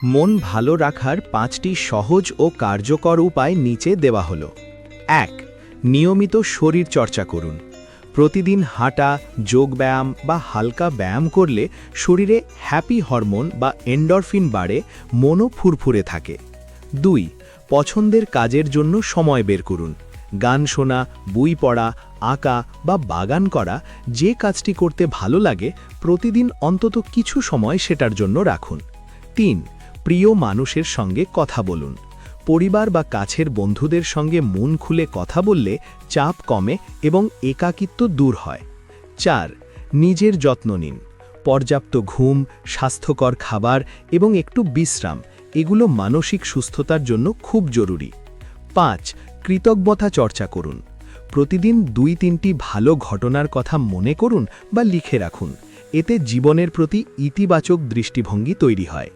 মন ভালো রাখার 5টি সহজ ও কার্যকর উপায় নিচে দেওয়া হলো। 1. নিয়মিত শরীর চর্চা করুন। প্রতিদিন হাঁটা, যোগব্যায়াম বা হালকা ব্যায়াম করলে শরীরে হ্যাপি হরমোন বা এন্ডরফিন বাড়ে, মনও ফুরফুরে থাকে। 2. পছন্দের কাজের জন্য সময় বের করুন। গান শোনা, বই পড়া, আঁকা বা বাগান করা, যে কাজটি করতে ভালো লাগে প্রতিদিন অন্তত কিছু সময় সেটার জন্য রাখুন। 3. প্রিয় মানুষের সঙ্গে কথা বলুন। পরিবার বা কাছের বন্ধুদের সঙ্গে মন খুলে কথা বললে চাপ কমে এবং একাকিত্ব দূর হয়। 4. নিজের যত্ন নিন। পর্যাপ্ত ঘুম, স্বাস্থ্যকর খাবার এবং একটু বিশ্রাম, এগুলো মানসিক সুস্থতার জন্য খুব জরুরি। 5. কৃতজ্ঞতা চর্চা করুন। প্রতিদিন 2-3টি ভালো ঘটনার কথা মনে করুন বা লিখে রাখুন। এতে জীবনের প্রতি ইতিবাচক দৃষ্টিভঙ্গি তৈরি হয়।